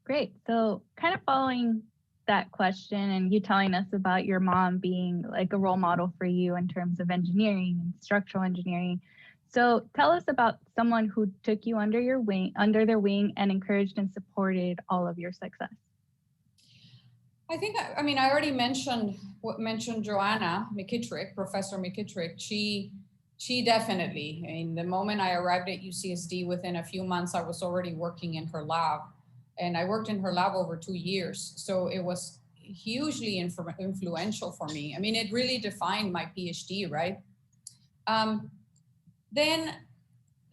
Great. So kind of following that question and you telling us about your mom being like a role model for you in terms of engineering and structural engineering. So tell us about someone who took you under their wing and encouraged and supported all of your success. I think, I mean, I already mentioned Joanna McKittrick, Professor McKittrick. She definitely, I mean, the moment I arrived at UCSD, within a few months, I was already working in her lab. And I worked in her lab over 2 years. So it was hugely influential for me. I mean, it really defined my PhD, right? Then,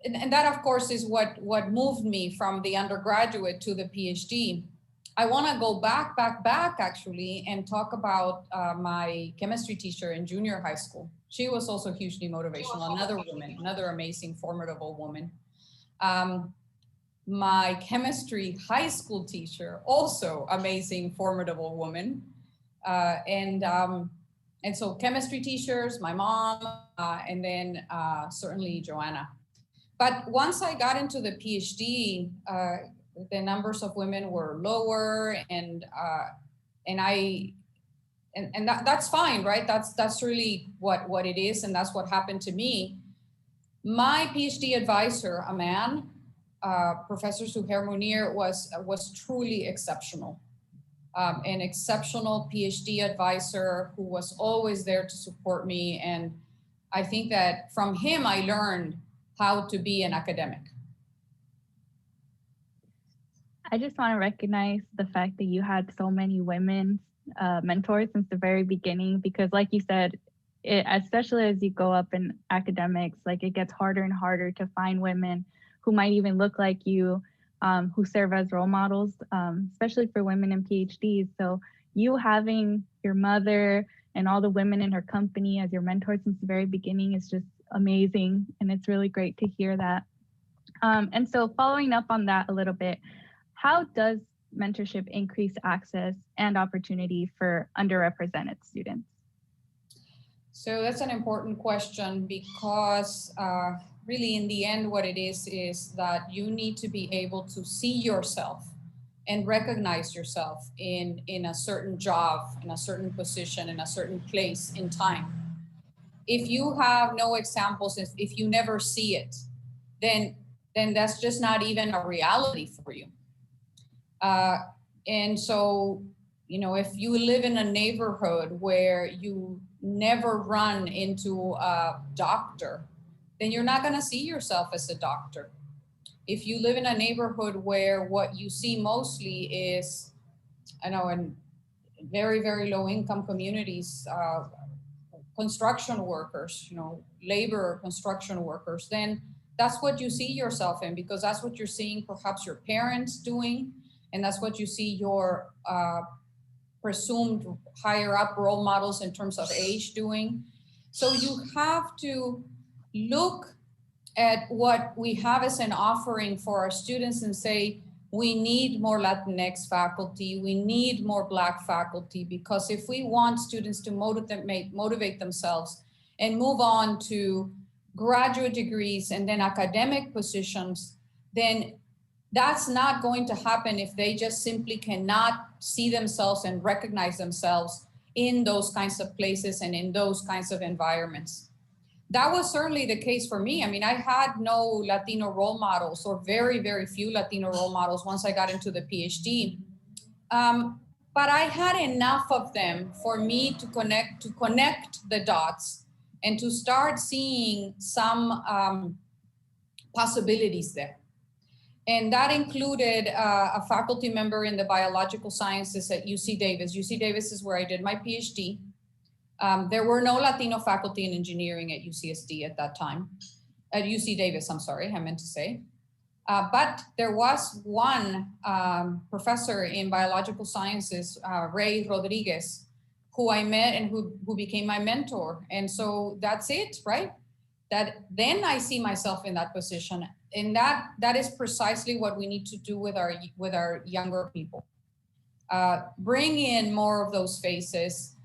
and that of course is what moved me from the undergraduate to the PhD. I want to go back actually and talk about my chemistry teacher in junior high school. She was also hugely motivational, another woman, another amazing, formidable woman. My chemistry high school teacher, also amazing, formidable woman. And so chemistry teachers, my mom, and then certainly Joanna. But once I got into the PhD, the numbers of women were lower, and that's fine, right? That's really what it is, and that's what happened to me. My PhD advisor, a man, Professor Suhair Munir, was truly exceptional. An exceptional PhD advisor who was always there to support me, and I think that from him I learned how to be an academic. I just want to recognize the fact that you had so many women mentors since the very beginning, because like you said, especially as you go up in academics, like it gets harder and harder to find women who might even look like you, who serve as role models, especially for women in PhDs. So you having your mother and all the women in her company as your mentors since the very beginning is just amazing. And it's really great to hear that. And so following up on that a little bit, how does mentorship increase access and opportunity for underrepresented students? So that's an important question, because really in the end, what it is that you need to be able to see yourself and recognize yourself in a certain job, in a certain position, in a certain place in time. If you have no examples, if you never see it, then that's just not even a reality for you. And so, you know, if you live in a neighborhood where you never run into a doctor, then you're not going to see yourself as a doctor. If you live in a neighborhood where what you see mostly is, I know, in very, very low income communities, construction workers, you know, labor construction workers, then that's what you see yourself in, because that's what you're seeing perhaps your parents doing, and that's what you see your presumed higher up role models in terms of age doing. So you have to look at what we have as an offering for our students and say, we need more Latinx faculty, we need more Black faculty, because if we want students to motivate themselves and move on to graduate degrees and then academic positions, then that's not going to happen if they just simply cannot see themselves and recognize themselves in those kinds of places and in those kinds of environments. That was certainly the case for me. I mean, I had no Latino role models, or very, very few Latino role models once I got into the PhD. But I had enough of them for me to connect the dots and to start seeing some possibilities there. And that included a faculty member in the biological sciences at UC Davis. UC Davis is where I did my PhD. There were no Latino faculty in engineering at UCSD at that time. At UC Davis, I'm sorry, I meant to say. But there was one professor in biological sciences, Ray Rodriguez, who I met and who became my mentor. And so that's it, right? Then I see myself in that position. And that is precisely what we need to do with our younger people. Bring in more of those faces,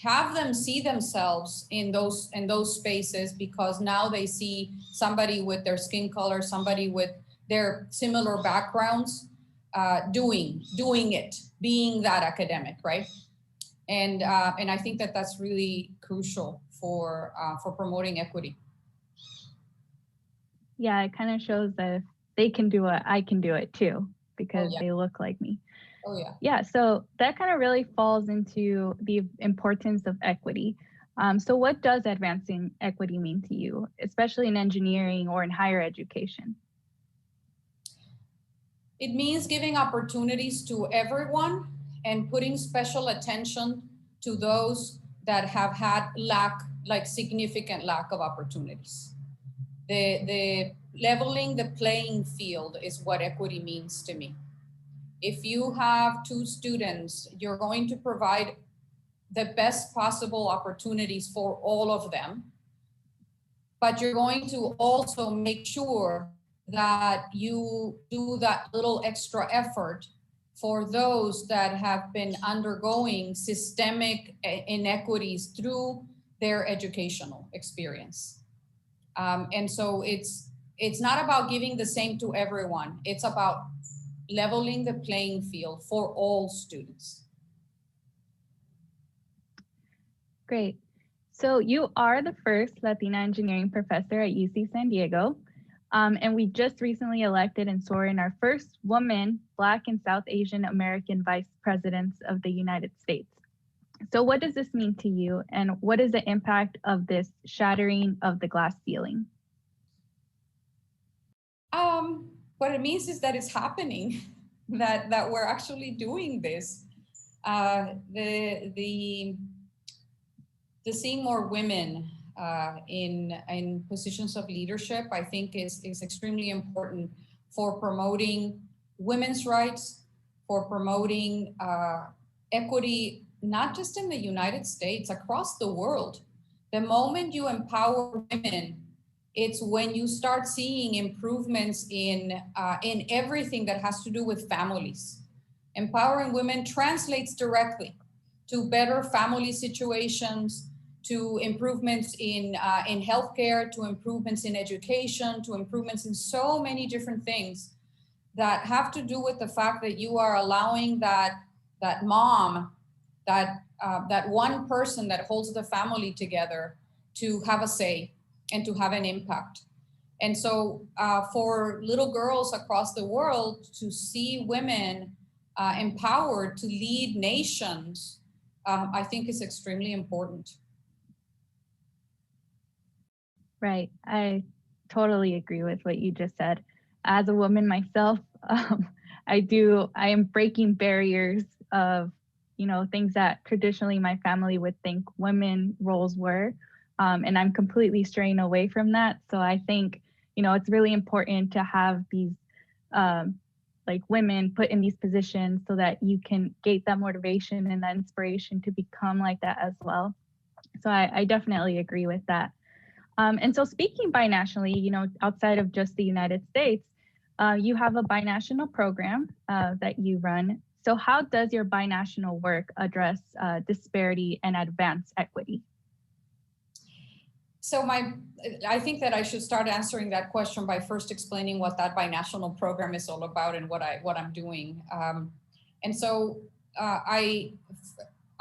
have them see themselves in those spaces, because now they see somebody with their skin color, somebody with their similar backgrounds, doing it, being that academic, right? And I think that that's really crucial for promoting equity. Yeah, it kind of shows that if they can do it, I can do it too, because they look like me. Oh, yeah. Yeah, so that kind of really falls into the importance of equity. So what does advancing equity mean to you, especially in engineering or in higher education? It means giving opportunities to everyone and putting special attention to those that have had significant lack of opportunities. The leveling the playing field is what equity means to me. If you have two students, you're going to provide the best possible opportunities for all of them, but you're going to also make sure that you do that little extra effort for those that have been undergoing systemic inequities through their educational experience. And so it's not about giving the same to everyone. It's about leveling the playing field for all students. Great. So you are the first Latina engineering professor at UC San Diego. And we just recently elected and swore in our first woman, Black and South Asian American vice presidents of the United States. So what does this mean to you? And what is the impact of this shattering of the glass ceiling? What it means is that it's happening, that we're actually doing this. The seeing more women in positions of leadership, I think is extremely important for promoting women's rights, for promoting equity, not just in the United States, across the world. The moment you empower women, it's when you start seeing improvements in everything that has to do with families. Empowering women translates directly to better family situations, to improvements in healthcare, to improvements in education, to improvements in so many different things that have to do with the fact that you are allowing that mom, that one person that holds the family together to have a say and to have an impact. And so for little girls across the world to see women empowered to lead nations, I think is extremely important. Right. I totally agree with what you just said. As a woman myself, I am breaking barriers of, things that traditionally my family would think women roles were. And I'm completely straying away from that. So I think, it's really important to have these women put in these positions so that you can gate that motivation and that inspiration to become like that as well. So I definitely agree with that. And so speaking binationally, outside of just the United States, you have a binational program that you run. So how does your binational work address disparity and advance equity? So I think that I should start answering that question by first explaining what that binational program is all about and what I'm doing. And so I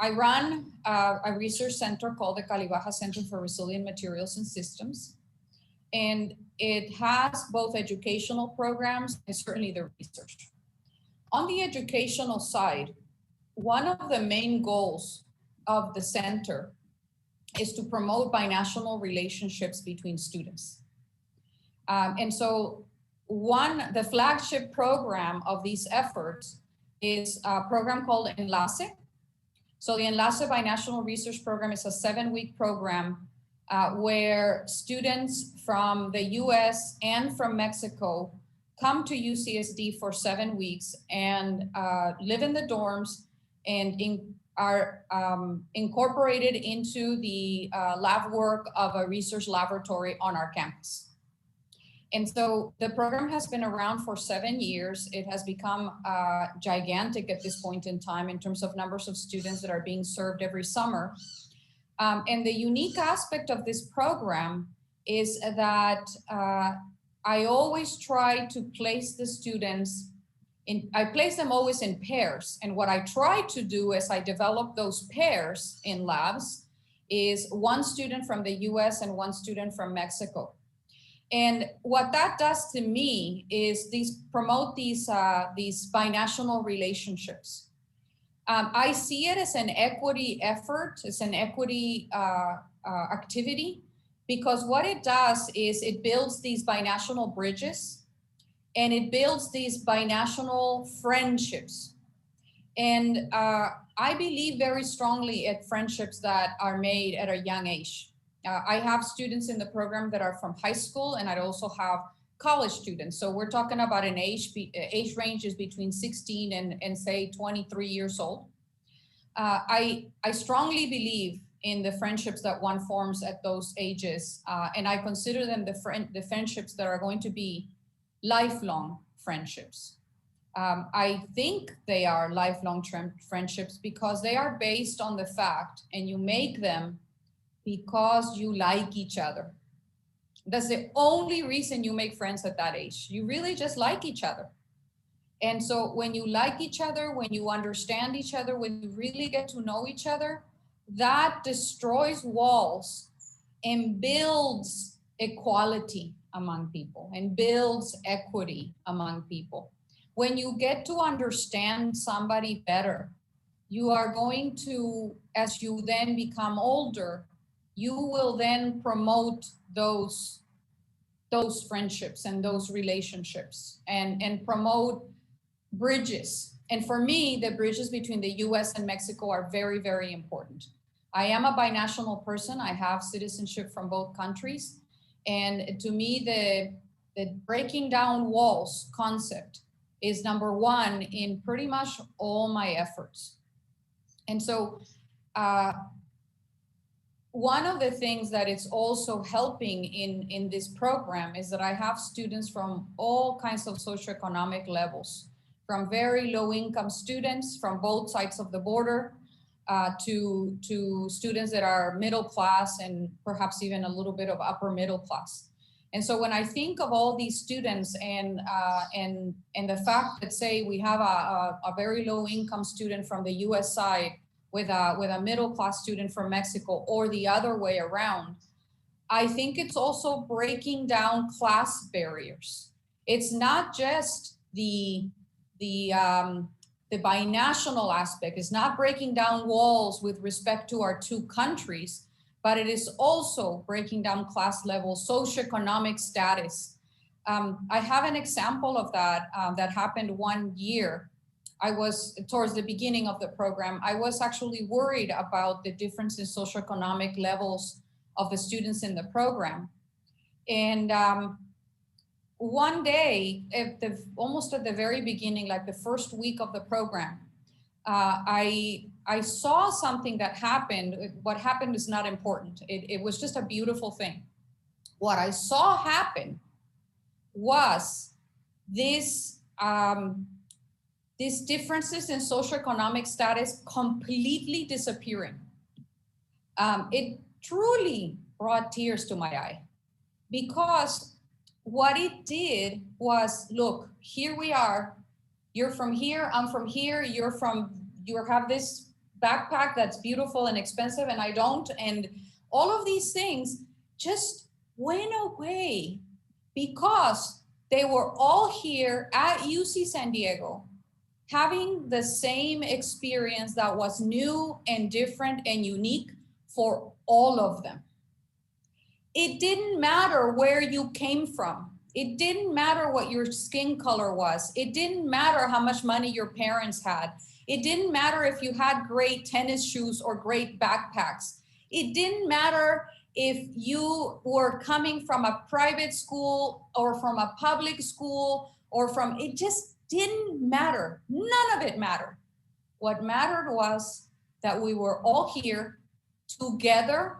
run a research center called the CaliBaja Center for Resilient Materials and Systems. And it has both educational programs and certainly the research. On the educational side, one of the main goals of the center is to promote binational relationships between students. And so the flagship program of these efforts is a program called Enlace. So the Enlace Binational Research Program is a 7-week program where students from the US and from Mexico come to UCSD for 7 weeks and live in the dorms and are incorporated into the lab work of a research laboratory on our campus. And so the program has been around for 7 years. It has become gigantic at this point in time in terms of numbers of students that are being served every summer. And the unique aspect of this program is that I always try to place the students I place them always in pairs. And what I try to do as I develop those pairs in labs is one student from the US and one student from Mexico. And what that does to me is promote these binational relationships. I see it as an equity effort, as an equity activity, because what it does is it builds these binational bridges and it builds these binational friendships. And I believe very strongly at friendships that are made at a young age. I have students in the program that are from high school, and I also have college students. So we're talking about an age ranges between 16 and say 23 years old. I strongly believe in the friendships that one forms at those ages, and I consider them the friendships that are going to be lifelong friendships. I think they are lifelong friendships because they are based on the fact, and you make them because you like each other. That's the only reason you make friends at that age. You really just like each other. And so when you like each other, when you understand each other, when you really get to know each other, that destroys walls and builds equality among people and builds equity among people. When you get to understand somebody better, you are going to, as you then become older, you will then promote those friendships and those relationships and promote bridges. And for me, the bridges between the US and Mexico are very, very important. I am a binational person. I have citizenship from both countries. And to me, the breaking down walls concept is number one in pretty much all my efforts. And so one of the things that it's also helping in this program is that I have students from all kinds of socioeconomic levels, from very low income students from both sides of the border to students that are middle class and perhaps even a little bit of upper middle class. And so when I think of all these students and the fact that, say, we have a very low income student from the US side with a middle class student from Mexico, or the other way around, I think it's also breaking down class barriers. It's not just the binational aspect. It's not breaking down walls with respect to our two countries, but it is also breaking down class levels, socioeconomic status. I have an example of that that happened one year. I was, towards the beginning of the program, I was actually worried about the difference in socioeconomic levels of the students in the program. And one day, almost at the very beginning, like the first week of the program, I saw something that happened. What happened is not important. It was just a beautiful thing. What I saw happen was these differences in socioeconomic status completely disappearing. It truly brought tears to my eye, because what it did was, look, here we are. You're from here, I'm from here, you have this backpack that's beautiful and expensive and I don't. And all of these things just went away because they were all here at UC San Diego, having the same experience that was new and different and unique for all of them. It didn't matter where you came from. It didn't matter what your skin color was. It didn't matter how much money your parents had. It didn't matter if you had great tennis shoes or great backpacks. It didn't matter if you were coming from a private school or from a public school or from, it just didn't matter. None of it mattered. What mattered was that we were all here together,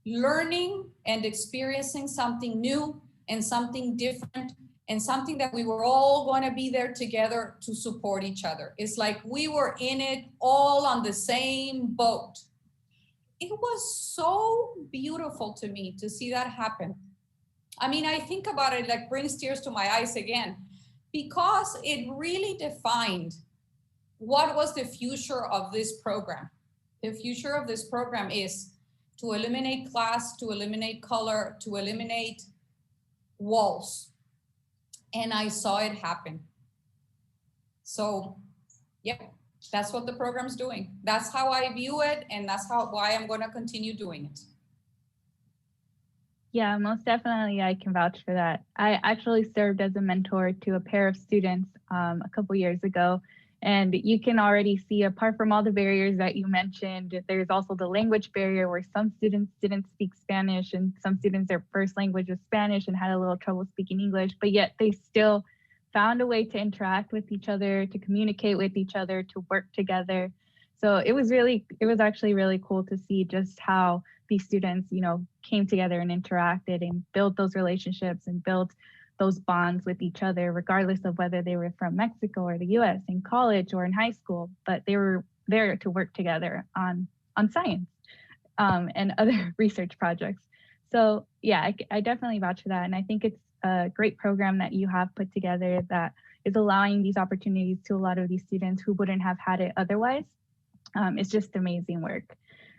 learning and experiencing something new and something different and something that we were all going to be there together to support each other. It's like we were in it all on the same boat. It was so beautiful to me to see that happen. I mean, I think about it, like brings tears to my eyes again, because it really defined what was the future of this program. The future of this program is to eliminate class, to eliminate color, to eliminate walls. And I saw it happen. So, yeah, that's what the program's doing. That's how I view it, and that's why I'm going to continue doing it. Yeah, most definitely, I can vouch for that. I actually served as a mentor to a pair of students a couple years ago, and you can already see, apart from all the barriers that you mentioned, there's also the language barrier where some students didn't speak Spanish, and some students, their first language was Spanish and had a little trouble speaking English, but yet they still found a way to interact with each other, to communicate with each other, to work together. So it was actually really cool to see just how these students, came together and interacted and built those relationships and built those bonds with each other, regardless of whether they were from Mexico or the US, in college or in high school, but they were there to work together on science and other research projects. So yeah, I definitely vouch for that. And I think it's a great program that you have put together that is allowing these opportunities to a lot of these students who wouldn't have had it otherwise. It's just amazing work.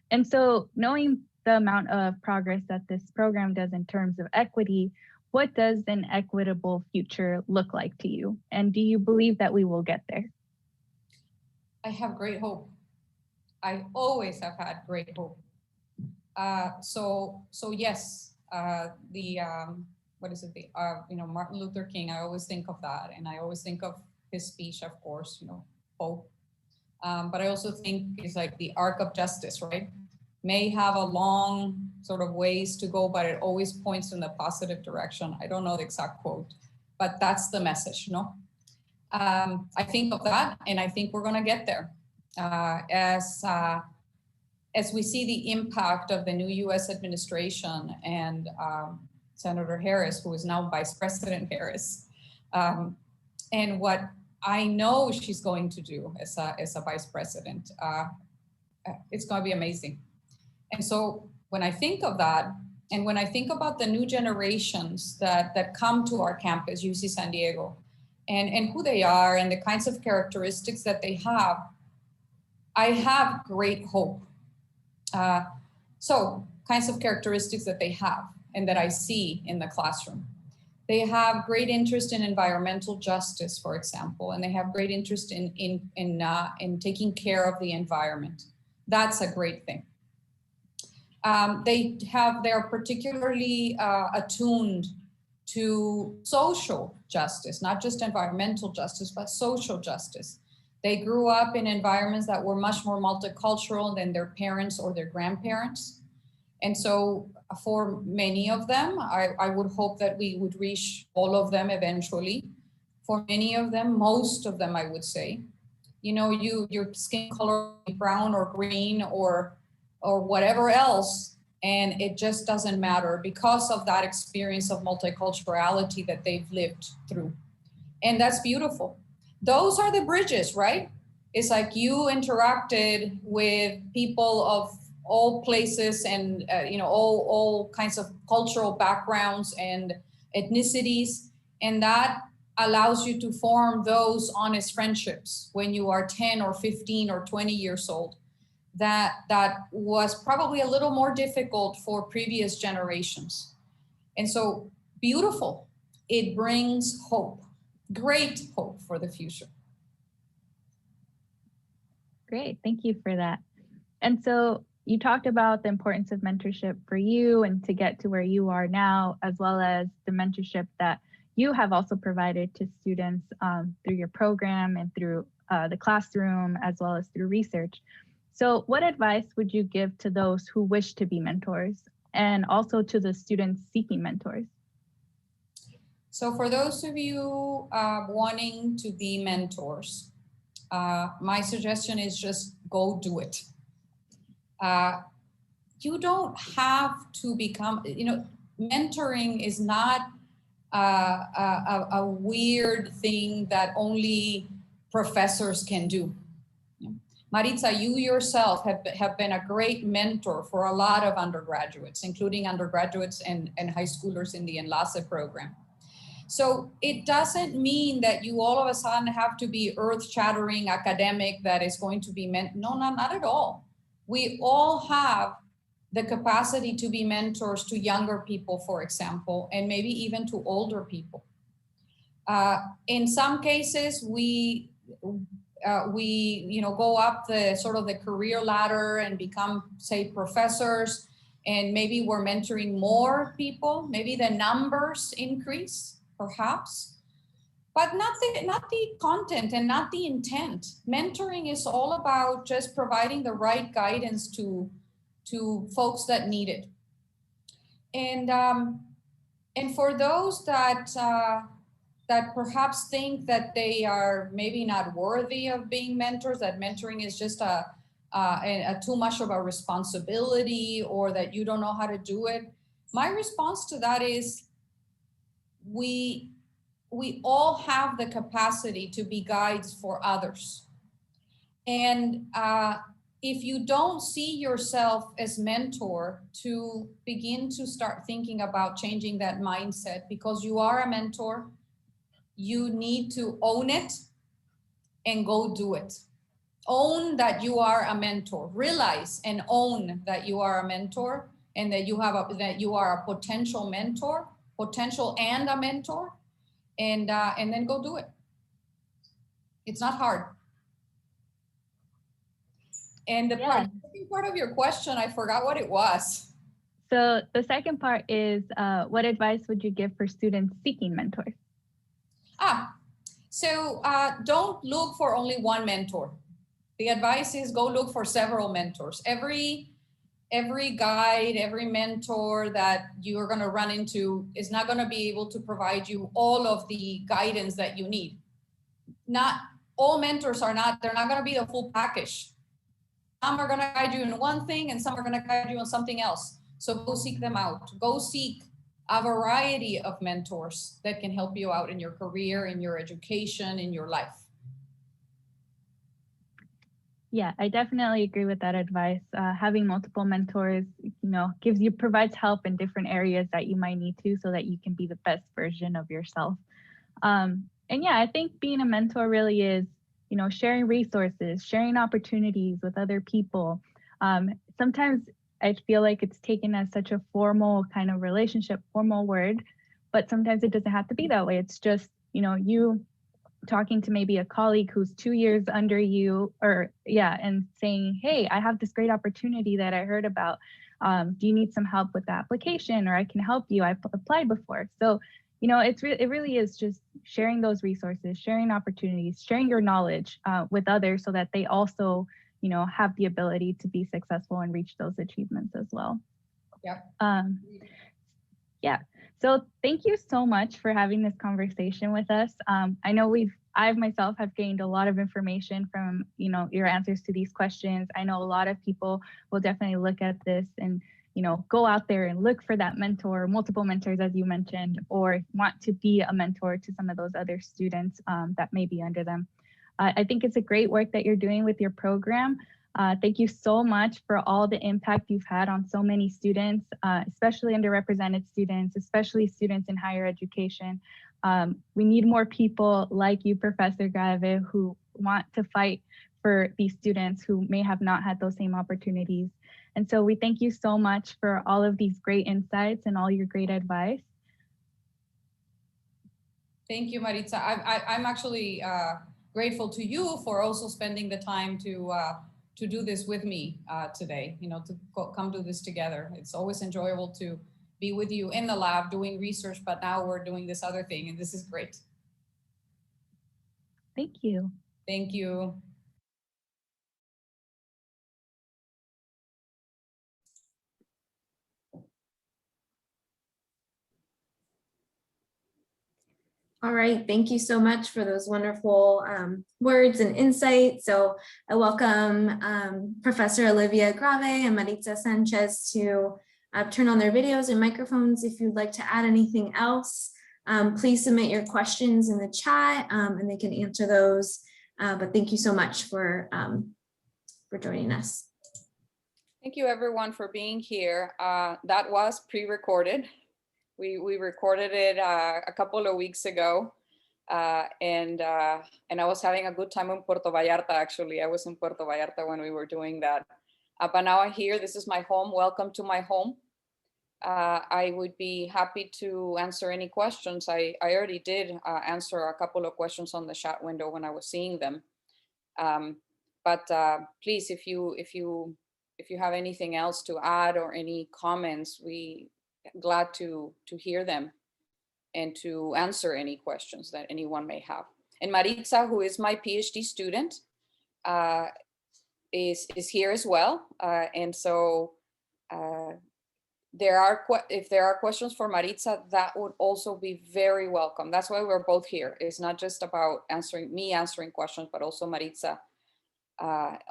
And so knowing the amount of progress that this program does in terms of equity, what does an equitable future look like to you? And do you believe that we will get there? I have great hope. I always have had great hope. So yes, what is it? Martin Luther King. I always think of that, and I always think of his speech, of course. Hope. But I also think it's like the arc of justice, right? May have a long sort of ways to go, but it always points in the positive direction. I don't know the exact quote, but that's the message, I think of that, and I think we're going to get there as we see the impact of the new U.S. administration and Senator Harris, who is now Vice President Harris, and what I know she's going to do as a vice president. It's going to be amazing. And so when I think of that, and when I think about the new generations that come to our campus, UC San Diego, and who they are and the kinds of characteristics that they have, I have great hope. So kinds of characteristics that they have and that I see in the classroom. They have great interest in environmental justice, for example, and they have great interest in taking care of the environment. That's a great thing. They are particularly attuned to social justice, not just environmental justice, but social justice. They grew up in environments that were much more multicultural than their parents or their grandparents. And so for many of them, I would hope that we would reach all of them eventually. For many of them, most of them, I would say, your skin color, brown or green or whatever else, and it just doesn't matter because of that experience of multiculturality that they've lived through. And that's beautiful. Those are the bridges, right? It's like you interacted with people of all places and all kinds of cultural backgrounds and ethnicities, and that allows you to form those honest friendships when you are 10 or 15 or 20 years old. That was probably a little more difficult for previous generations. And so beautiful. It brings hope, great hope for the future. Great, thank you for that. And so you talked about the importance of mentorship for you and to get to where you are now, as well as the mentorship that you have also provided to students through your program and through the classroom, as well as through research. So what advice would you give to those who wish to be mentors and also to the students seeking mentors? So for those of you wanting to be mentors, my suggestion is just go do it. You don't have to become, mentoring is not a weird thing that only professors can do. Maritza, you yourself have been a great mentor for a lot of undergraduates, including undergraduates and high schoolers in the Enlace program. So it doesn't mean that you all of a sudden have to be earth-shattering academic that is going to be meant. No, not at all. We all have the capacity to be mentors to younger people, for example, and maybe even to older people. In some cases, we go up the sort of the career ladder and become, say, professors, and maybe we're mentoring more people. Maybe the numbers increase, perhaps, but not the content and not the intent. Mentoring is all about just providing the right guidance to folks that need it. And for those that perhaps think that they are maybe not worthy of being mentors, that mentoring is just a too much of a responsibility, or that you don't know how to do it. My response to that is we all have the capacity to be guides for others. And if you don't see yourself as mentor, to begin to start thinking about changing that mindset, because you are a mentor. You need to own it and go do it. Own that you are a mentor. Realize and own that you are a mentor, and that you are a potential mentor, potential and a mentor, and then go do it. It's not hard. And the second part of your question, I forgot what it was. So the second part is, what advice would you give for students seeking mentors? So don't look for only one mentor. The advice is go look for several mentors. Every guide, every mentor that you are going to run into is not going to be able to provide you all of the guidance that you need. Not all mentors they're not going to be the full package. Some are going to guide you in one thing, and some are going to guide you on something else. So go seek them out. Go seek a variety of mentors that can help you out in your career, in your education, in your life. Yeah, I definitely agree with that advice. Having multiple mentors, provides help in different areas that you might need to, so that you can be the best version of yourself. And yeah, I think being a mentor really is, sharing resources, sharing opportunities with other people. Sometimes I feel like it's taken as such a formal kind of relationship, formal word, but sometimes it doesn't have to be that way. It's just, you talking to maybe a colleague who's 2 years under you, and saying, hey, I have this great opportunity that I heard about. Do you need some help with the application, or I can help you? I've applied before. So, it really is just sharing those resources, sharing opportunities, sharing your knowledge with others, so that they also, have the ability to be successful and reach those achievements as well. Yeah. So thank you so much for having this conversation with us. I know I myself have gained a lot of information from, your answers to these questions. I know a lot of people will definitely look at this and, go out there and look for that mentor, multiple mentors, as you mentioned, or want to be a mentor to some of those other students that may be under them. I think it's a great work that you're doing with your program. Thank you so much for all the impact you've had on so many students, especially underrepresented students, especially students in higher education. We need more people like you, Professor Graeve, who want to fight for these students who may have not had those same opportunities. And so we thank you so much for all of these great insights and all your great advice. Thank you, Maritza. I'm actually grateful to you for also spending the time to do this with me today, to come do this together. It's always enjoyable to be with you in the lab doing research, but now we're doing this other thing, and this is great. Thank you. Thank you. All right, thank you so much for those wonderful words and insights. So I welcome Professor Olivia Graeve and Maritza Sanchez to turn on their videos and microphones. If you'd like to add anything else, please submit your questions in the chat and they can answer those. But thank you so much for for joining us. Thank you everyone for being here. That was pre-recorded. We recorded it a couple of weeks ago. And I was having a good time in Puerto Vallarta, actually. I was in Puerto Vallarta when we were doing that. But now I'm here. This is my home. Welcome to my home. I would be happy to answer any questions. I already did answer a couple of questions on the chat window when I was seeing them. But please, if you have anything else to add or any comments, we glad to hear them and to answer any questions that anyone may have. And Maritza, who is my PhD student, is here as well. And so if there are questions for Maritza, that would also be very welcome. That's why we're both here. It's not just about me answering questions, but also Maritza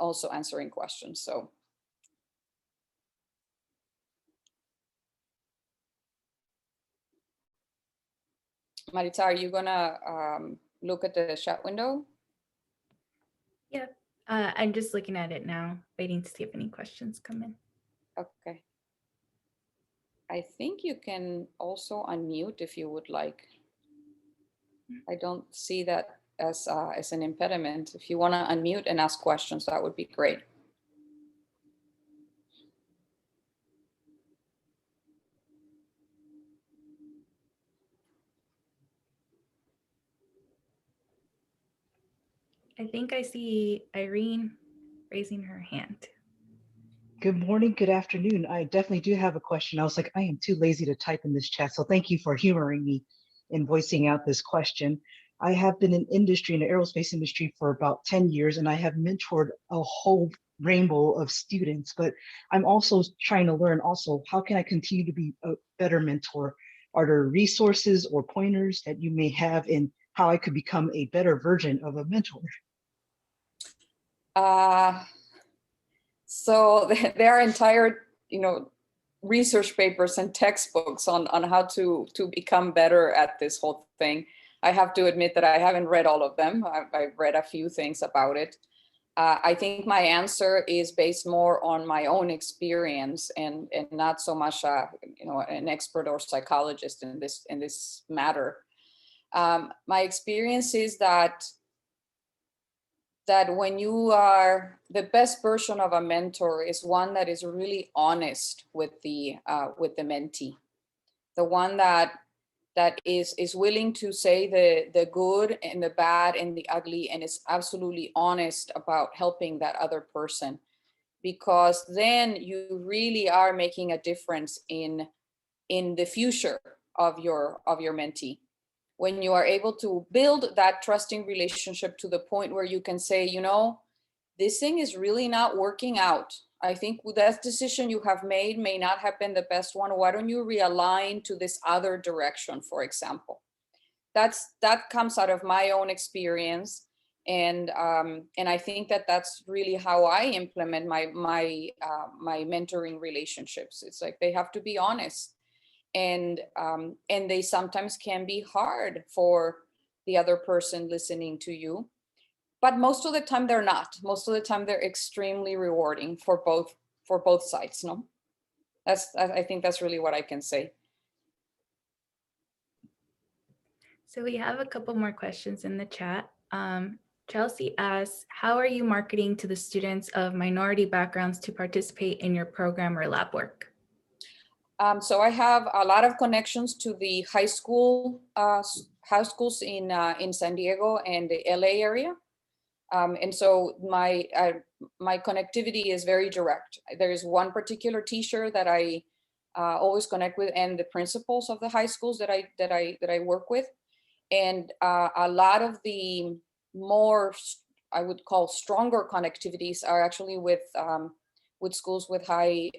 also answering questions. So. Maritza, are you gonna look at the chat window? Yeah, I'm just looking at it now, waiting to see if any questions come in. Okay. I think you can also unmute if you would like. I don't see that as an impediment. If you want to unmute and ask questions, that would be great. I think I see Irene raising her hand. Good morning, good afternoon. I definitely do have a question. I was like, I am too lazy to type in this chat. So thank you for humoring me in voicing out this question. I have been in the aerospace industry for about 10 years, and I have mentored a whole rainbow of students, but I'm also trying to learn also, how can I continue to be a better mentor? Are there resources or pointers that you may have in how I could become a better version of a mentor? So there are entire, research papers and textbooks on how to become better at this whole thing. I have to admit that I haven't read all of them. I've read a few things about it. I think my answer is based more on my own experience and not so much, an expert or psychologist in this matter. My experience is that when you are the best version of a mentor is one that is really honest with the mentee, the one that is willing to say the good and the bad and the ugly, and is absolutely honest about helping that other person, because then you really are making a difference in the future of your mentee. When you are able to build that trusting relationship to the point where you can say, this thing is really not working out. I think that decision you have made may not have been the best one. Why don't you realign to this other direction, for example? That comes out of my own experience. And I think that's really how I implement my mentoring relationships. It's like they have to be honest. And they sometimes can be hard for the other person listening to you, but most of the time they're not. Most of the time they're extremely rewarding for both sides. No, I think that's really what I can say. So we have a couple more questions in the chat. Chelsea asks, how are you marketing to the students of minority backgrounds to participate in your program or lab work? So I have a lot of connections to the high schools in San Diego and the LA area. And so my connectivity is very direct. There is one particular teacher that I always connect with, and the principals of the high schools that I work with. And a lot of the more, I would call, stronger connectivities are actually with schools with high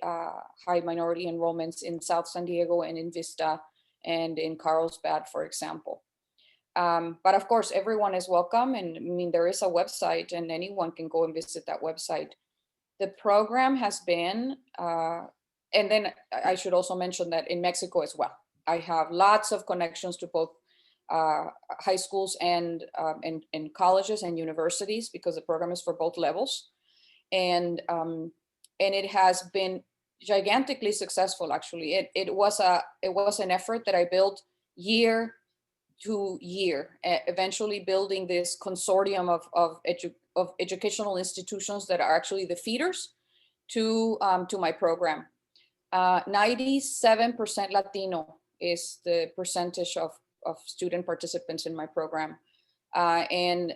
minority enrollments in South San Diego and in Vista and in Carlsbad, for example. But of course, everyone is welcome. And I mean, there is a website and anyone can go and visit that website. The program has been, and then I should also mention that in Mexico as well, I have lots of connections to both high schools and colleges and universities, because the program is for both levels. And it has been gigantically successful. Actually, it was an effort that I built year to year, eventually building this consortium of educational institutions that are actually the feeders to my program. 97% Latino is the percentage of student participants in my program. And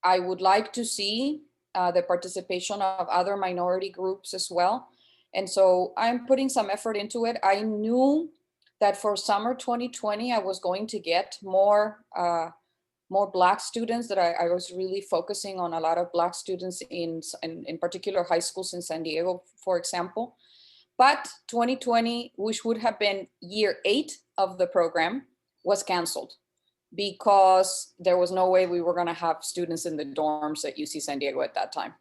I would like to see the participation of other minority groups as well. And so I'm putting some effort into it. I knew that for summer 2020, I was going to get more Black students, that I was really focusing on a lot of Black students in particular high schools in San Diego, for example. But 2020, which would have been year 8 of the program, was canceled because there was no way we were going to have students in the dorms at UC San Diego at that time.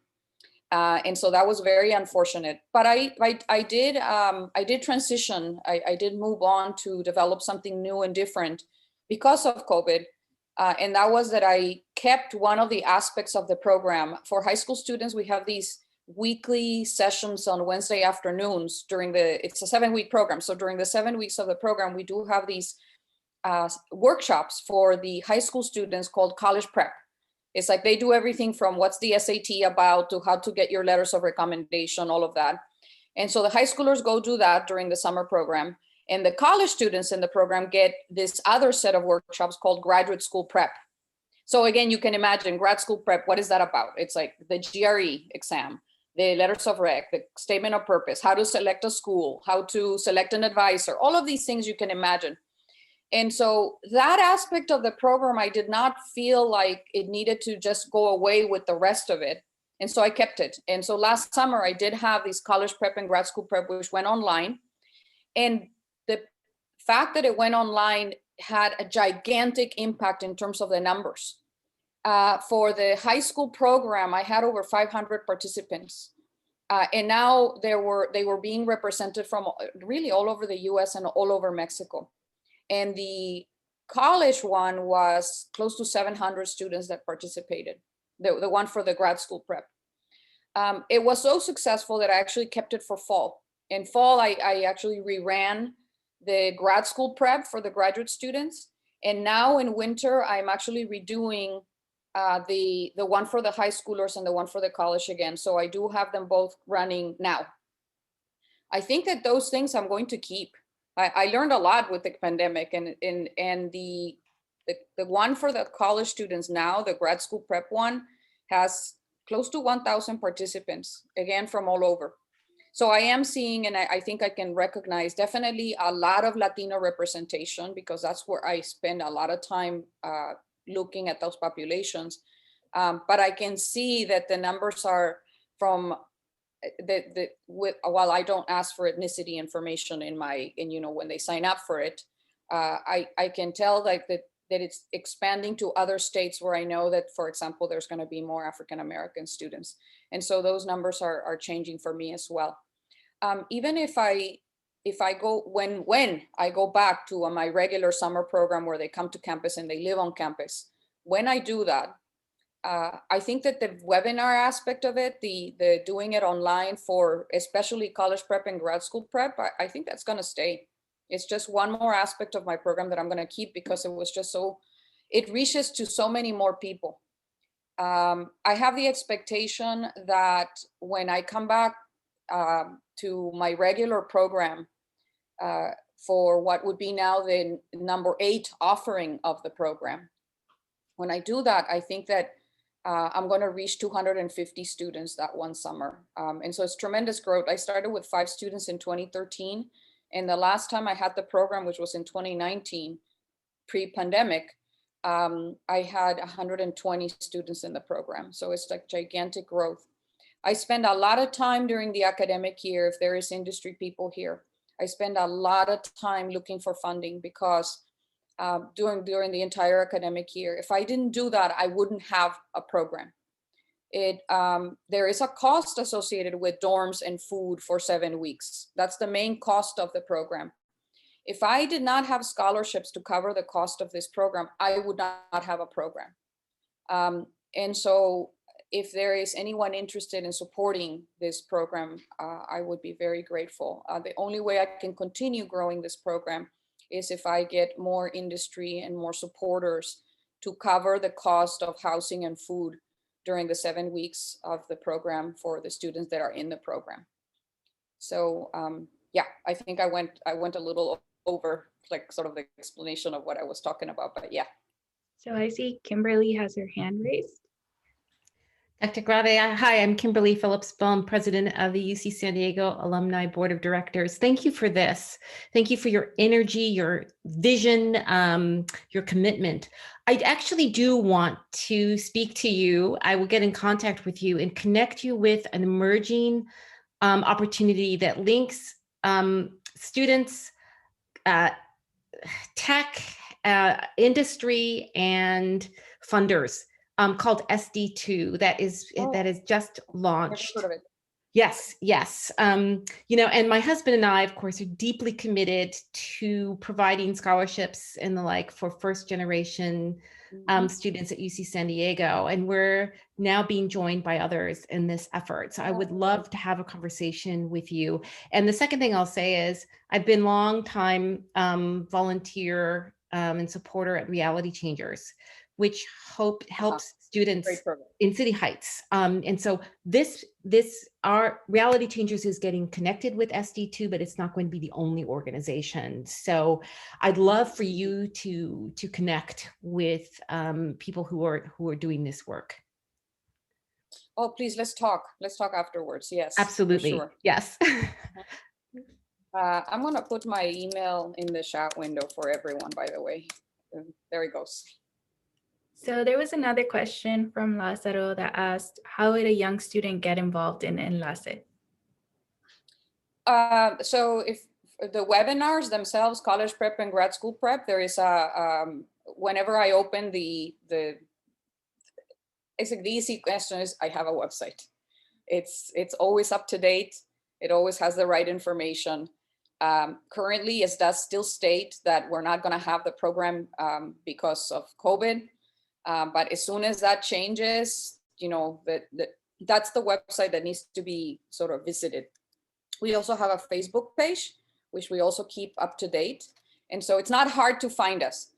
And so that was very unfortunate. But I did transition. I did move on to develop something new and different because of COVID. And that was that I kept one of the aspects of the program. For high school students, we have these weekly sessions on Wednesday afternoons it's a 7-week program. So during the 7 weeks of the program, we do have these workshops for the high school students called college prep. It's like they do everything from what's the SAT about to how to get your letters of recommendation, all of that. And so the high schoolers go do that during the summer program. And the college students in the program get this other set of workshops called graduate school prep. So again, you can imagine grad school prep, what is that about? It's like the GRE exam, the letters of rec, the statement of purpose, how to select a school, how to select an advisor, all of these things you can imagine. And so that aspect of the program, I did not feel like it needed to just go away with the rest of it. And so I kept it. And so last summer, I did have these college prep and grad school prep, which went online. And the fact that it went online had a gigantic impact in terms of the numbers. For the high school program, I had over 500 participants. And now they were being represented from really all over the US and all over Mexico. And the college one was close to 700 students that participated, the one for the grad school prep. It was so successful that I actually kept it for fall. In fall, I actually reran the grad school prep for the graduate students. And now in winter, I'm actually redoing the one for the high schoolers and the one for the college again. So I do have them both running now. I think that those things I'm going to keep. I learned a lot with the pandemic, and the one for the college students now, the grad school prep one, has close to 1,000 participants, again, from all over. So I am seeing, and I think I can recognize definitely a lot of Latino representation, because that's where I spend a lot of time looking at those populations. But I can see that the numbers are from while I don't ask for ethnicity information when they sign up for it, I can tell that it's expanding to other states where I know that, for example, there's going to be more African-American students. And so those numbers are changing for me as well. Even if I go, when I go back to my regular summer program where they come to campus and they live on campus, when I do that, I think that the webinar aspect of it, the doing it online for especially college prep and grad school prep, I think that's going to stay. It's just one more aspect of my program that I'm going to keep, because it was just it reaches to so many more people. I have the expectation that when I come back to my regular program for what would be now the number 8 offering of the program, when I do that, I think that I'm going to reach 250 students that one summer. And so it's tremendous growth. I started with 5 students in 2013. And the last time I had the program, which was in 2019, pre-pandemic, I had 120 students in the program. So it's like gigantic growth. I spend a lot of time during the academic year, if there is industry people here, I spend a lot of time looking for funding, because during the entire academic year, if I didn't do that, I wouldn't have a program. There is a cost associated with dorms and food for 7 weeks. That's the main cost of the program. If I did not have scholarships to cover the cost of this program, I would not have a program. And so if there is anyone interested in supporting this program, I would be very grateful. The only way I can continue growing this program is if I get more industry and more supporters to cover the cost of housing and food during the 7 weeks of the program for the students that are in the program. So yeah, I think I went a little over like sort of the explanation of what I was talking about, but yeah. So I see Kimberly has her hand raised. Dr. Graeve, hi, I'm Kimberly Phillips-Baum, president of the UC San Diego Alumni Board of Directors. Thank you for this. Thank you for your energy, your vision, your commitment. I actually do want to speak to you. I will get in contact with you and connect you with an emerging opportunity that links students, tech, industry, and funders. Called SD2 that is just launched. Never heard of it. Yes. You know, and my husband and I, of course, are deeply committed to providing scholarships and the like for first generation students at UC San Diego. And we're now being joined by others in this effort. So I would love to have a conversation with you. And the second thing I'll say is I've been long time volunteer and supporter at Reality Changers, which helps students in City Heights. And so our Reality Changers is getting connected with SD2, but it's not going to be the only organization. So I'd love for you to connect with people who are doing this work. Oh, please, let's talk. Let's talk afterwards. Yes, absolutely. Sure. Yes. I'm gonna put my email in the chat window for everyone, by the way. There it goes. So there was another question from Lázaro that asked, how would a young student get involved in Enlace? So if the webinars themselves, college prep and grad school prep, there is whenever I open it's like the easy question is I have a website. It's always up to date. It always has the right information. Currently, it does still state that we're not gonna have the program because of COVID. But as soon as that changes, you know, that's the website that needs to be sort of visited. We also have a Facebook page, which we also keep up to date. And so it's not hard to find us.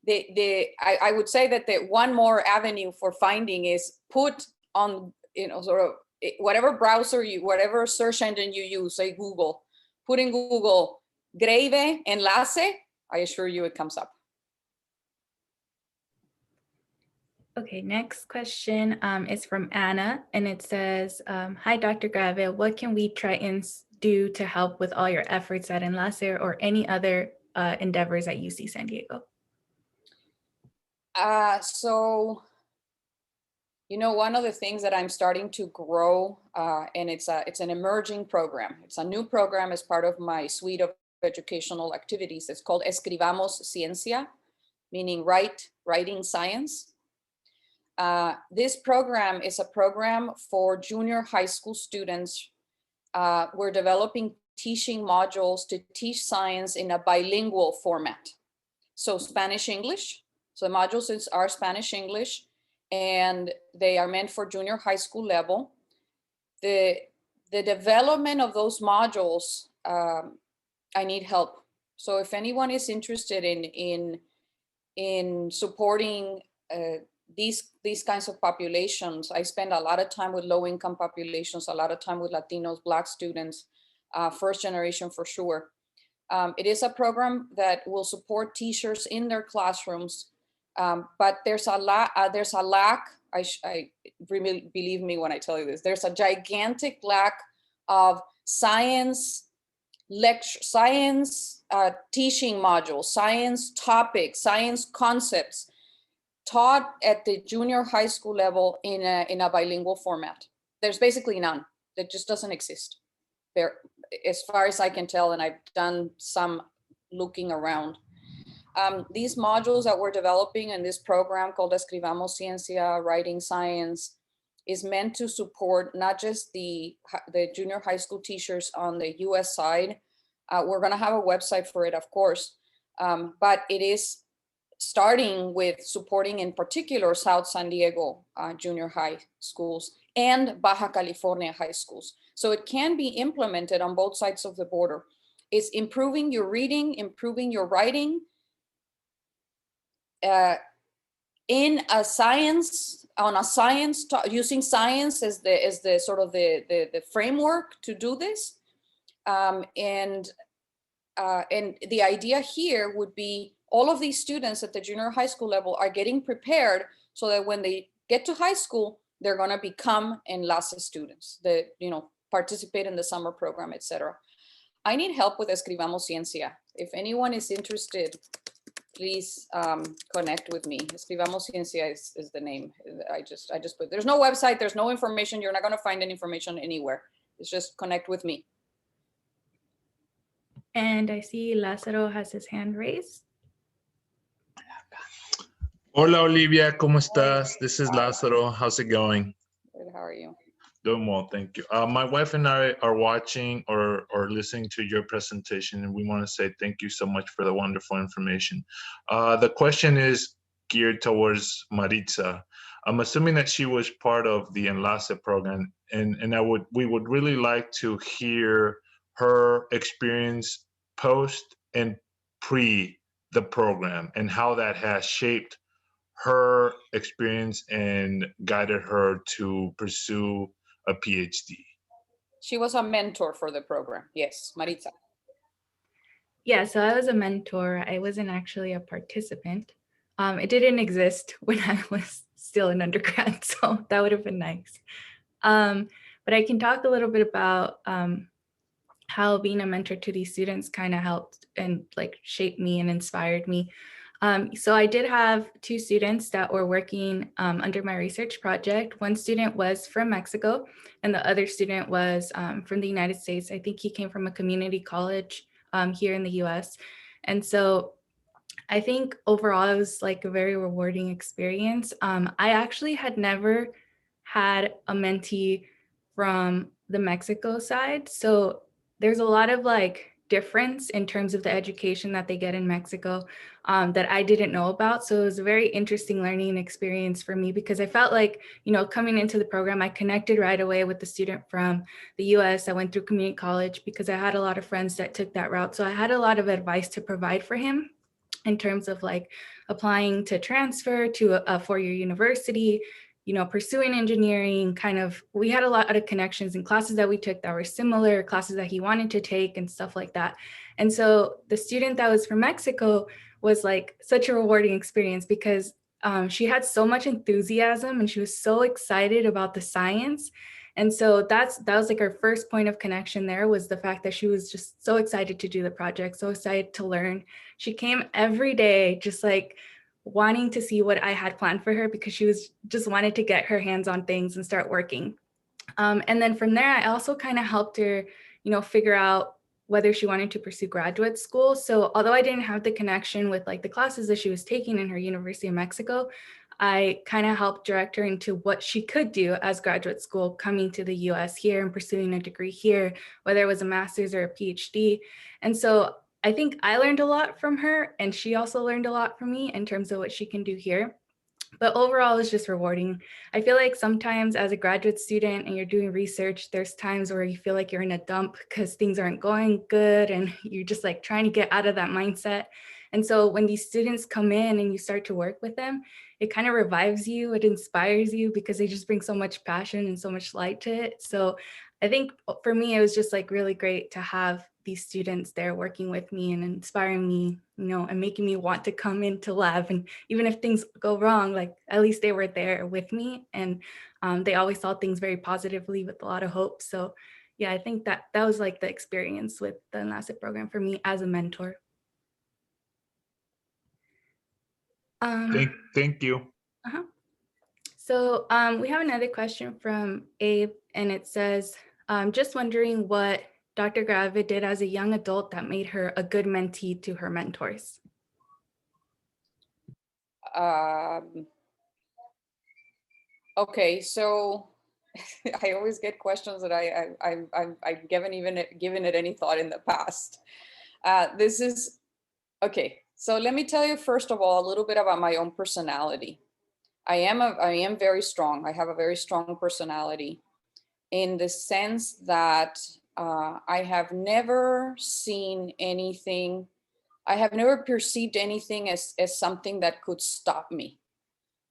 I would say that the one more avenue for finding is put on, you know, sort of whatever browser whatever search engine you use, say Google, put in Google, Graeve Enlace, I assure you it comes up. Okay, next question is from Anna, and it says, hi, Dr. Graeve, what can we try and do to help with all your efforts at Enlace or any other endeavors at UC San Diego? So, you know, one of the things that I'm starting to grow, and it's an emerging program. It's a new program as part of my suite of educational activities. It's called Escribamos Ciencia, meaning writing science. This program is a program for junior high school students. We're developing teaching modules to teach science in a bilingual format. So Spanish-English. So the modules are Spanish-English, and they are meant for junior high school level. The development of those modules, I need help. So if anyone is interested in supporting these kinds of populations, I spend a lot of time with low-income populations, a lot of time with Latinos, Black students, first generation for sure. It is a program that will support teachers in their classrooms, but there's a lack. I really believe me when I tell you this. There's a gigantic lack of science teaching modules, science topics, science concepts taught at the junior high school level in a bilingual format. There's basically none. That just doesn't exist there, as far as I can tell, and I've done some looking around. These modules that we're developing in this program called Escribamos Ciencia, Writing Science, is meant to support not just the junior high school teachers on the US side. We're gonna have a website for it, of course, but it is starting with supporting in particular South San Diego junior high schools and Baja California high schools. So it can be implemented on both sides of the border. It's improving your reading, improving your writing, in a science, using science as the sort of the framework to do this. And the idea here would be all of these students at the junior high school level are getting prepared so that when they get to high school, they're going to become enlace students that, you know, participate in the summer program, etc. I need help with Escribamos Ciencia. If anyone is interested, please connect with me. Escribamos Ciencia is the name. I just put, there's no website, there's no information. You're not going to find any information anywhere. It's just connect with me. And I see Lázaro has his hand raised. Hola, Olivia, ¿cómo estás? This is Lázaro. How's it going? Good, how are you? Doing well, thank you. My wife and I are watching or listening to your presentation, and we want to say thank you so much for the wonderful information. The question is geared towards Maritza. I'm assuming that she was part of the Enlace program, and we would really like to hear her experience post and pre the program and how that has shaped her experience and guided her to pursue a PhD. She was a mentor for the program. Yes, Maritza. Yeah, so I was a mentor. I wasn't actually a participant. It didn't exist when I was still an undergrad, so that would have been nice. But I can talk a little bit about how being a mentor to these students kind of helped and like shaped me and inspired me. So I did have two students that were working under my research project. One student was from Mexico and the other student was from the United States. I think he came from a community college here in the US. And so I think overall it was like a very rewarding experience. I actually had never had a mentee from the Mexico side. So there's a lot of like difference in terms of the education that they get in Mexico that I didn't know about. So it was a very interesting learning experience for me because I felt like, you know, coming into the program, I connected right away with the student from the US. I went through community college because I had a lot of friends that took that route. So I had a lot of advice to provide for him in terms of like applying to transfer to a four-year university, you know, pursuing engineering, kind of, we had a lot of connections in classes that we took that were similar, classes that he wanted to take and stuff like that. And so the student that was from Mexico was like such a rewarding experience because she had so much enthusiasm and she was so excited about the science. And so that was like our first point of connection there was the fact that she was just so excited to do the project, so excited to learn. She came every day just like wanting to see what I had planned for her because she was just wanted to get her hands on things and start working. And then from there, I also kind of helped her, you know, figure out whether she wanted to pursue graduate school. So although I didn't have the connection with like the classes that she was taking in her University of Mexico, I kind of helped direct her into what she could do as graduate school coming to the US here and pursuing a degree here, whether it was a master's or a PhD. And so I think I learned a lot from her and she also learned a lot from me in terms of what she can do here. But overall, it's just rewarding. I feel like sometimes as a graduate student and you're doing research, there's times where you feel like you're in a dump because things aren't going good and you're just like trying to get out of that mindset. And so when these students come in and you start to work with them, it kind of revives you, it inspires you because they just bring so much passion and so much light to it. So I think for me, it was just like really great to have these students there working with me and inspiring me, you know, and making me want to come into lab. And even if things go wrong, like at least they were there with me and they always saw things very positively with a lot of hope. So yeah, I think that was like the experience with the Enlace program for me as a mentor. Thank you. So we have another question from Abe and it says, just wondering what Dr. Graeve did as a young adult that made her a good mentee to her mentors. Okay, so I always get questions that I haven't even given it any thought in the past. This is, okay, So let me tell you, first of all, a little bit about my own personality. I am very strong. I have a very strong personality in the sense that I have never seen anything, I have never perceived anything as something that could stop me.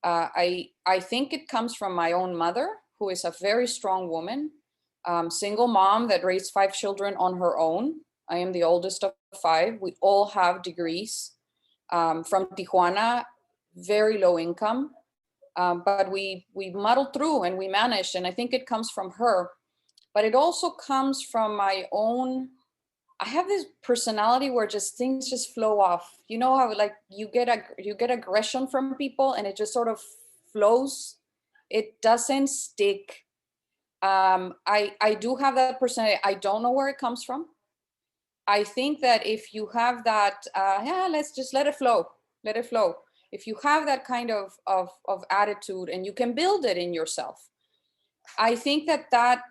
I think it comes from my own mother, who is a very strong woman, single mom that raised 5 children on her own. I am the oldest of 5. We all have degrees, from Tijuana, very low income. But we muddled through and we managed, and I think it comes from her. But it also comes from my own. I have this personality where just things just flow off. You know how like you get aggression from people and it just sort of flows. It doesn't stick. I do have that personality. I don't know where it comes from. I think that if you have that, yeah, let's just let it flow. Let it flow. If you have that kind of attitude and you can build it in yourself, I think that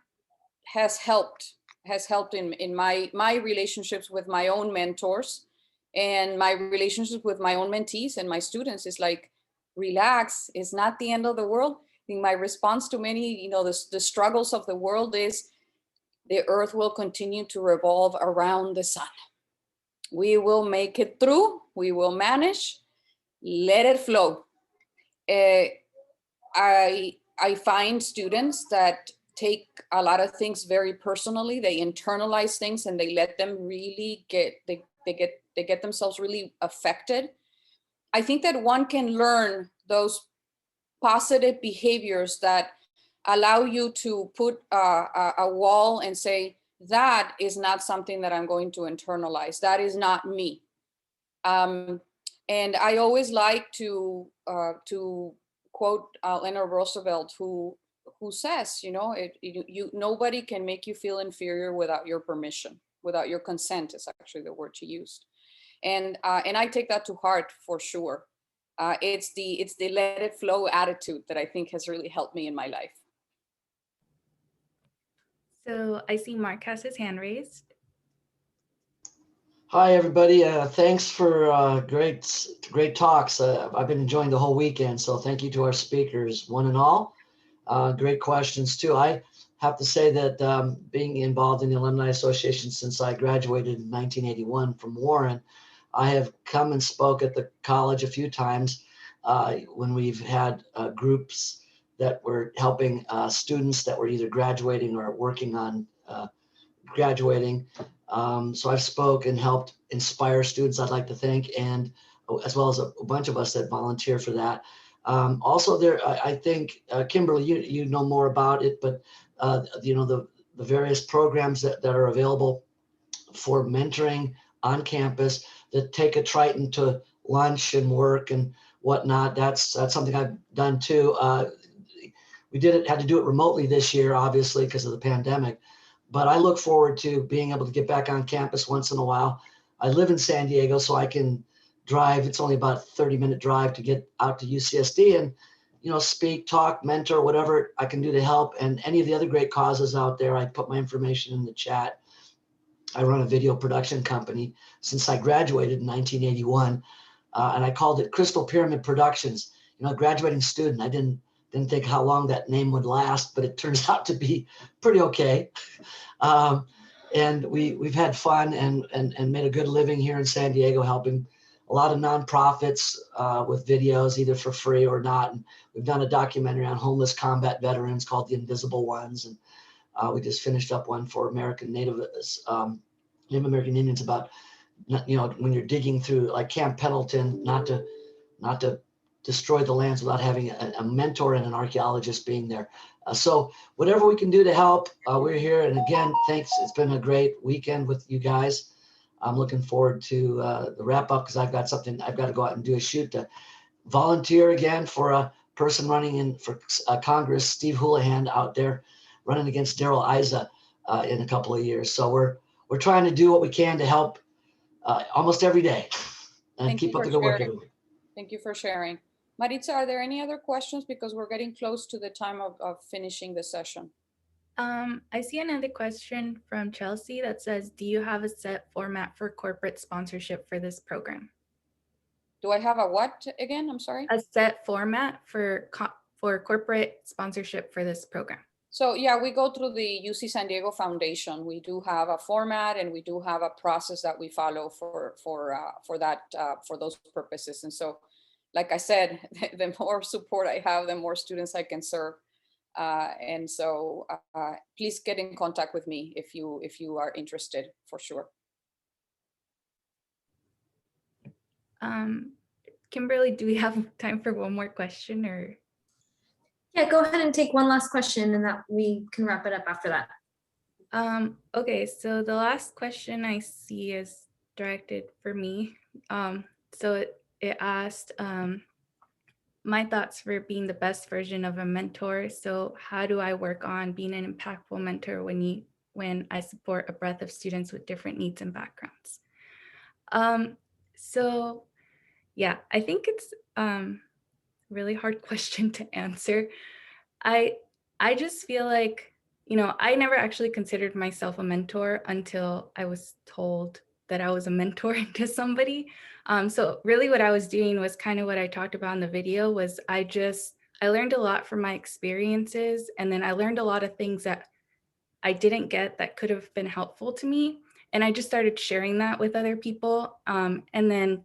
has helped in my relationships with my own mentors and my relationships with my own mentees and my students. Is like, relax, it's not the end of the world. I think my response to many, the struggles of the world is the earth will continue to revolve around the sun. We will make it through. We will manage. Let it flow. I find students that take a lot of things very personally. They internalize things and they let them really get themselves really affected. I think that one can learn those positive behaviors that allow you to put a wall and say, that is not something that I'm going to internalize. That is not me. And I always like to quote Eleanor Roosevelt, who says, nobody can make you feel inferior without your permission, without your consent is actually the word she used. And I take that to heart for sure. It's the let it flow attitude that I think has really helped me in my life. So I see Mark has his hand raised. Hi, everybody. Thanks for great talks. I've been enjoying the whole weekend, so thank you to our speakers, one and all. Great questions, too. I have to say that being involved in the Alumni Association since I graduated in 1981 from Warren, I have come and spoke at the college a few times when we've had groups that were helping students that were either graduating or working on graduating. So I've spoke and helped inspire students, I'd like to think, and as well as a bunch of us that volunteer for that. Also there, I think, Kimberly, you know more about it, but the various programs that are available for mentoring on campus that take a Triton to lunch and work and whatnot. That's something I've done too. We had to do it remotely this year, obviously, because of the pandemic. But I look forward to being able to get back on campus once in a while. I live in San Diego, so I can drive. It's only about a 30-minute drive to get out to UCSD and, speak, talk, mentor, whatever I can do to help. And any of the other great causes out there, I put my information in the chat. I run a video production company since I graduated in 1981, and I called it Crystal Pyramid Productions. Graduating student, I didn't think how long that name would last, but it turns out to be pretty okay. And we've had fun and made a good living here in San Diego, helping a lot of nonprofits with videos, either for free or not. And we've done a documentary on homeless combat veterans called The Invisible Ones. And we just finished up one for Native American Indians about, when you're digging through like Camp Pendleton, not to destroy the lands without having a mentor and an archaeologist being there. So whatever we can do to help, we're here. And again, thanks. It's been a great weekend with you guys. I'm looking forward to the wrap up because I've got to go out and do a shoot to volunteer again for a person running in for Congress, Steve Houlihan out there running against Daryl Issa in a couple of years. So we're trying to do what we can to help almost every day and keep up the good work, everyone. Thank you for sharing. Maritza, are there any other questions? Because we're getting close to the time of finishing the session. I see another question from Chelsea that says, do you have a set format for corporate sponsorship for this program? Do I have a what again? I'm sorry. A set format for corporate sponsorship for this program. So yeah, we go through the UC San Diego Foundation. We do have a format, and we do have a process that we follow for those purposes. And so, like I said, the more support I have, the more students I can serve. And so, please get in contact with me if you are interested, for sure. Kimberly, do we have time for one more question, or? Yeah, go ahead and take one last question, and that we can wrap it up after that. Okay, so the last question I see is directed for me. So it asked my thoughts for being the best version of a mentor. So how do I work on being an impactful mentor when I support a breadth of students with different needs and backgrounds? So yeah, I think it's really hard question to answer. I just feel like, I never actually considered myself a mentor until I was told that I was a mentor to somebody. So really what I was doing was kind of what I talked about in the video was I learned a lot from my experiences, and then I learned a lot of things that I didn't get that could have been helpful to me. And I just started sharing that with other people. And then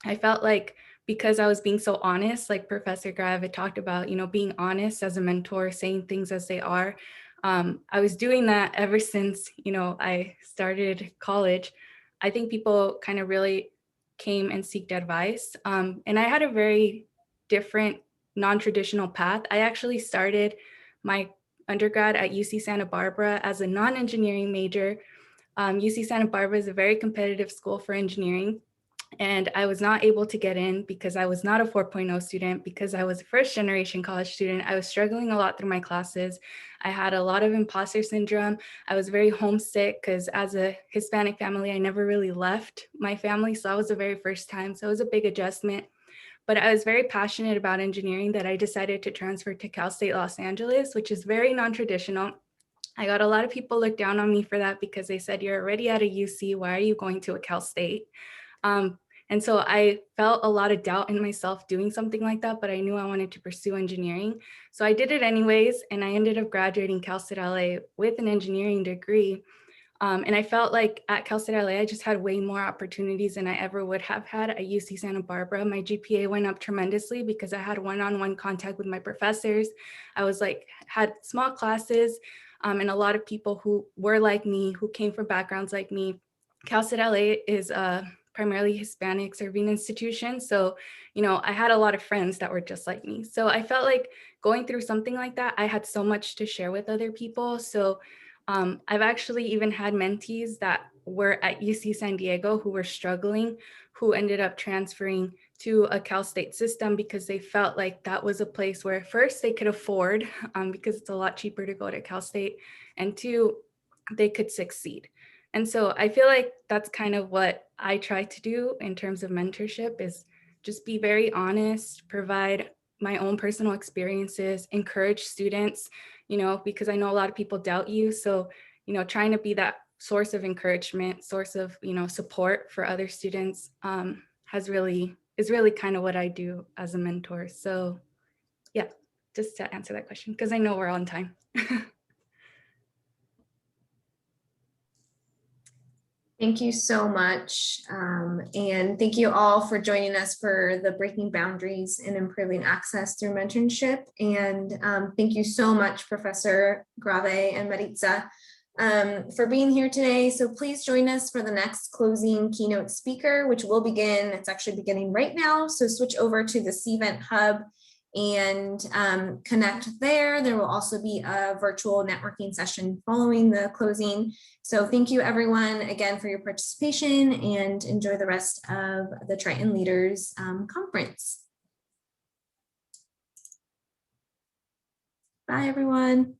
I felt like because I was being so honest, like Professor Graeve had talked about, being honest as a mentor, saying things as they are. I was doing that ever since, I started college. I think people kind of really came and sought advice. And I had a very different, non-traditional path. I actually started my undergrad at UC Santa Barbara as a non-engineering major. UC Santa Barbara is a very competitive school for engineering. And I was not able to get in because I was not a 4.0 student, because I was a first generation college student. I was struggling a lot through my classes. I had a lot of imposter syndrome. I was very homesick because as a Hispanic family, I never really left my family. So that was the very first time. So it was a big adjustment. But I was very passionate about engineering that I decided to transfer to Cal State Los Angeles, which is very non-traditional. I got a lot of people look down on me for that because they said, you're already at a UC, why are you going to a Cal State? And so I felt a lot of doubt in myself doing something like that, but I knew I wanted to pursue engineering. So I did it anyways, and I ended up graduating Cal State LA with an engineering degree. And I felt like at Cal State LA, I just had way more opportunities than I ever would have had at UC Santa Barbara. My GPA went up tremendously because I had one-on-one contact with my professors. I was had small classes and a lot of people who were like me, who came from backgrounds like me. Cal State LA is primarily Hispanic serving institution. So, I had a lot of friends that were just like me. So I felt like going through something like that, I had so much to share with other people. So I've actually even had mentees that were at UC San Diego who were struggling, who ended up transferring to a Cal State system because they felt like that was a place where first they could afford because it's a lot cheaper to go to Cal State, and two, they could succeed. And so I feel like that's kind of what I try to do in terms of mentorship, is just be very honest, provide my own personal experiences, encourage students, because I know a lot of people doubt you. So, trying to be that source of encouragement, source of, support for other students is really kind of what I do as a mentor. So yeah, just to answer that question, because I know we're on time. Thank you so much. And thank you all for joining us for the Breaking Boundaries and Improving Access Through Mentorship. And thank you so much, Professor Graeve and Maritza, for being here today. So please join us for the next closing keynote speaker, which will begin, it's actually beginning right now. So switch over to the CVent Hub and connect there. There will also be a virtual networking session following the closing. So thank you everyone again for your participation, and enjoy the rest of the Triton Leaders Conference. Bye everyone.